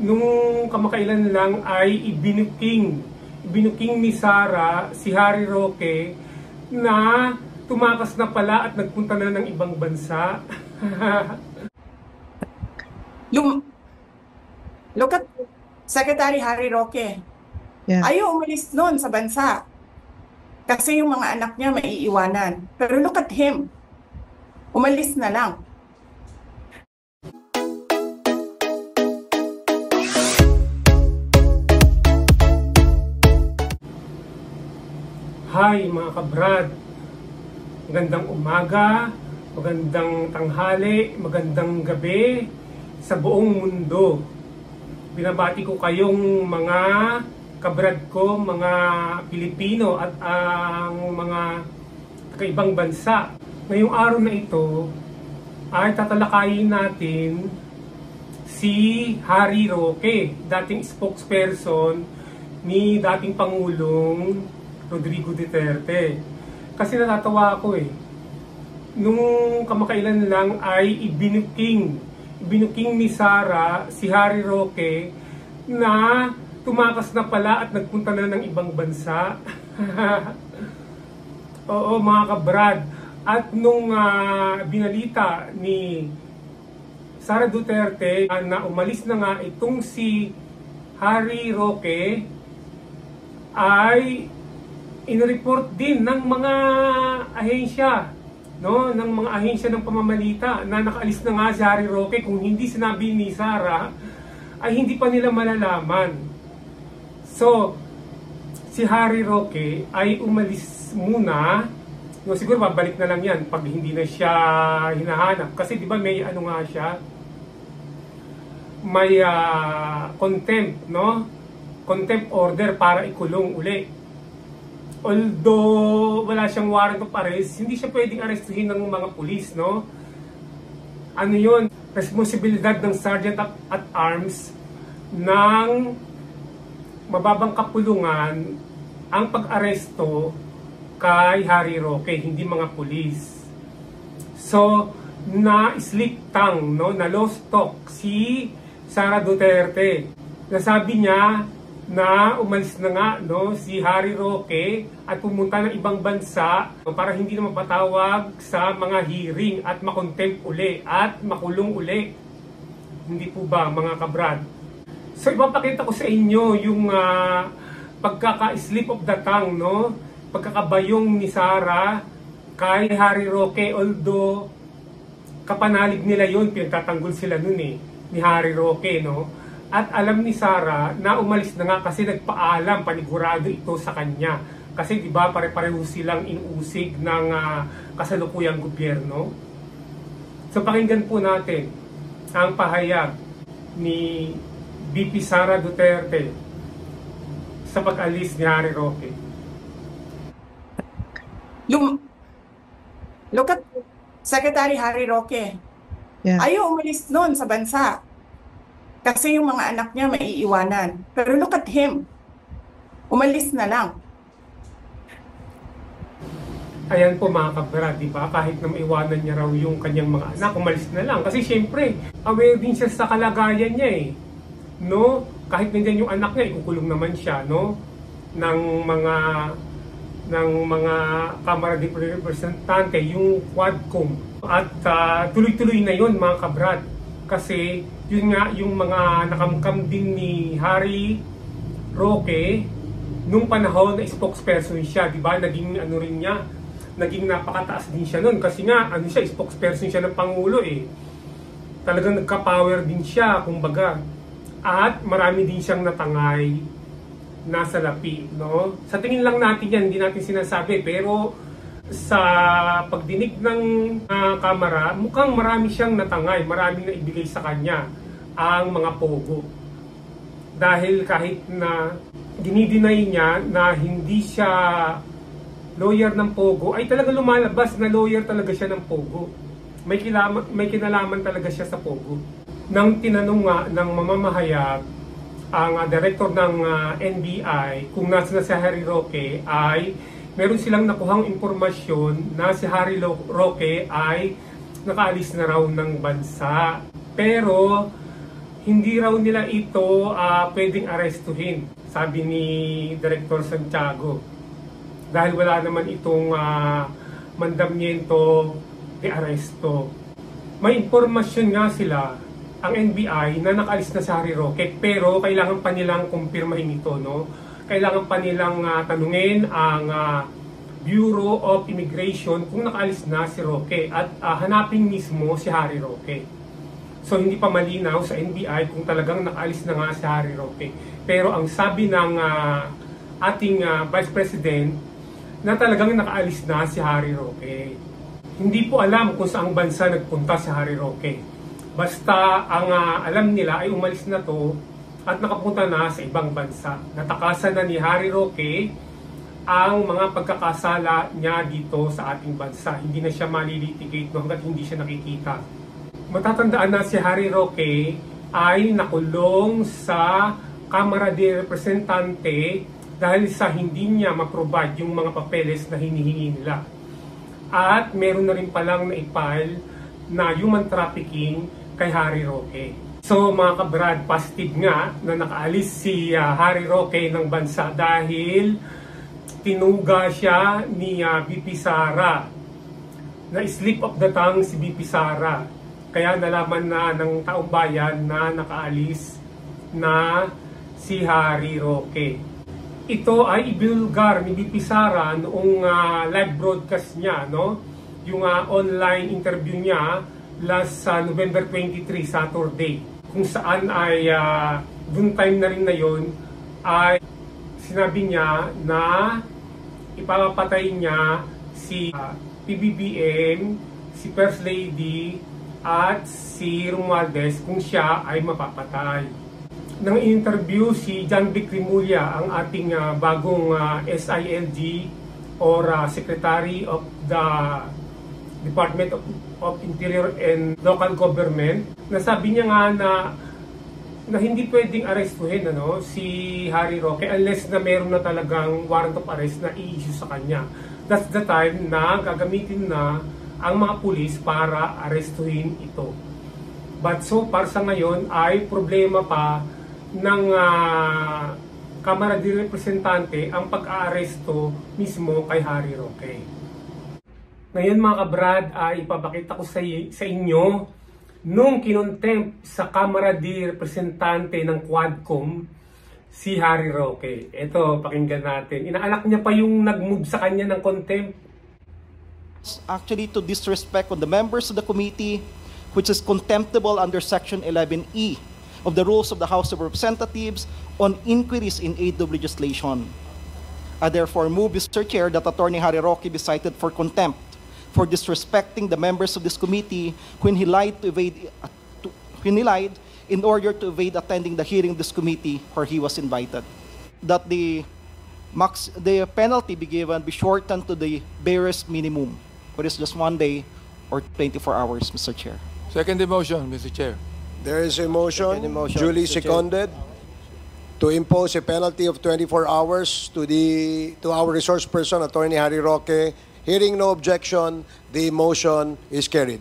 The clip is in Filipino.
nung kamakailan lang ay ibinuking ni Sara si Harry Roque na tumakas na pala at nagpunta na ng ibang bansa. Look at Secretary Harry Roque. Yeah. Ayaw umalis noon sa bansa. Kasi yung mga anak niya maiiwanan. Pero look at him. Umalis na lang. Hi mga kabrad, magandang umaga, magandang tanghali, magandang gabi sa buong mundo. Binabati ko kayong mga kabrad ko, mga Pilipino at ang mga kakaibang bansa. Ngayong araw na ito ay tatalakayin natin si Harry Roque, dating spokesperson ni dating Pangulong Rodrigo Duterte. Kasi natatawa ako nung kamakailan lang ay ibinuking ni Sara si Harry Roque na tumakas na pala at nagpunta na ng ibang bansa. Oo mga kabrad. At nung binalita ni Sara Duterte na umalis na nga itong si Harry Roque, ay inireport din ng mga ahensya, ng mga ahensya ng pamamalita na nakaalis na nga si Harry Roque. Kung hindi sinabi ni Sara, ay hindi pa nila malalaman. So, si Harry Roque ay umalis muna. Siguro babalik na lang yan pag hindi na siya hinahanap. Kasi di ba may ano nga siya, may contempt, contempt order para ikulong uli. Although wala siyang warrant of arrest, hindi siya pwedeng arestuhin ng mga pulis, Ano yun? Responsibilidad ng Sergeant at Arms ng mababang kapulungan ang pag-aresto kay Harry Roque, hindi mga pulis. So, na-slip tongue, na lost talk si Sara Duterte. Nasabi niya na umalis na nga si Harry Roque at pumunta ng ibang bansa para hindi na mapatawag sa mga hearing at makontempt uli at makulong uli. Hindi po ba mga kabrad? So ipapakita ko sa inyo yung pagkaka-slip of the tongue, pagkakabayong ni Sara kay Harry Roque. Although kapanalig nila yun, pinagtatanggol sila nun ni Harry Roque, At alam ni Sara na umalis na nga kasi nagpaalam, panigurado ito sa kanya. Kasi di ba pare-pareho silang inusig ng kasalukuyang gobyerno. So pakinggan po natin ang pahayag ni VP Sara Duterte sa pag-alis ni Harry Roque. Look at Secretary Harry Roque. Yeah. Ayaw umalis noon sa bansa. Kasi yung mga anak niya maiiwanan. Pero look at him. Umalis na lang. Ayan po mga kabrad, di ba? Kahit na maiwanan niya raw yung kanyang mga anak, umalis na lang. Kasi syempre, aware din siya sa kalagayan niya Kahit nandiyan yung anak niya, ikukulong naman siya, ng mga Kamara de Representante, yung Quadcom. At tuloy-tuloy na yun mga kabrad. Kasi yun nga yung mga nakamkam din ni Harry Roque nung panahon na spokesperson siya, di ba? Naging naging napakataas din siya noon kasi nga spokesperson siya ng Pangulo Talagang nagka-power din siya, kumbaga. At marami din siyang natangay na salapi, Sa tingin lang natin yan, hindi natin sinasabi, pero sa pagdinig ng kamera, mukhang marami siyang natangay, maraming naibigay sa kanya ang mga pogo. Dahil kahit na dinideny niya na hindi siya lawyer ng pogo, ay talaga lumalabas na lawyer talaga siya ng pogo. May kinalaman talaga siya sa pogo. Nang tinanong nga ng mamamahayag ang director ng NBI kung nasa na si Harry Roque, ay meron silang nakuhang impormasyon na si Harry Roque ay nakaalis na raw ng bansa. Pero hindi raw nila ito pwedeng arestuhin, sabi ni Director Santiago. Dahil wala naman itong mandamiento de aresto. May impormasyon nga sila, ang NBI, na nakaalis na si Harry Roque, pero kailangan pa nilang kumpirmahin ito, no? Kailangan pa nilang tanungin ang Bureau of Immigration kung nakaalis na si Roque at hanapin mismo si Harry Roque. So hindi pa malinaw sa NBI kung talagang nakaalis na nga si Harry Roque. Pero ang sabi ng ating Vice President na talagang nakaalis na si Harry Roque. Hindi po alam kung saang bansa nagpunta si Harry Roque. Basta ang alam nila ay umalis na to at nakapunta na sa ibang bansa. Natakasan na ni Harry Roque ang mga pagkakasala niya dito sa ating bansa. Hindi na siya malilitigate hanggat hindi siya nakikita. Matatandaan na si Harry Roque ay nakulong sa Kamara de Representante dahil sa hindi niya ma-provide yung mga papeles na hinihingi nila. At meron na rin palang na-file na human trafficking kay Harry Roque. So mga kabrad, positive nga na nakaalis si Harry Roque ng bansa dahil tinuga siya ni VP Sara. Na-slip of the tongue si VP Sara. Kaya nalaman na ng taong bayan na nakaalis na si Harry Roque. Ito ay ibulgar ni VP Sara noong live broadcast niya, no? Yung online interview niya last November 23, Saturday. Kung saan ay dun time na rin na yun ay sinabi niya na ipapatay niya si PBBM, si First Lady at si Romualdez kung siya ay mapapatay. Nang interview si John Vic Rimulya, ang ating bagong SILG or Secretary of the Department of Interior and Local Government, nasabi niya nga na hindi pwedeng arestuhin si Harry Roque unless na meron na talagang warrant of arrest na i-issue sa kanya. That's the time na gagamitin na ang mga pulis para arestuhin ito. But so far sa ngayon ay problema pa ng Kamara de Representante ang pag-aaresto mismo kay Harry Roque. Ngayon mga kabrad, ay ipapakita ko sa inyo nung kinontempt sa Kamara de Representante ng Quadcom si Harry Roque. Ito, pakinggan natin. Inaanak niya pa yung nag-move sa kanya ng contempt. Actually to disrespect on the members of the committee, which is contemptible under Section 11E of the Rules of the House of Representatives on inquiries in aid of legislation. I therefore move, Mr. Chair, that Attorney Harry Roque be cited for contempt for disrespecting the members of this committee when he lied in order to evade attending the hearing of this committee where he was invited. That the penalty be shortened to the barest minimum, which is just 1 day or 24 hours, Mr. Chair. Second motion, Mr. Chair. There is a motion, duly Mr. Chair, seconded, to impose a penalty of 24 hours to our resource person, Attorney Harry Roque. Hearing no objection, the motion is carried.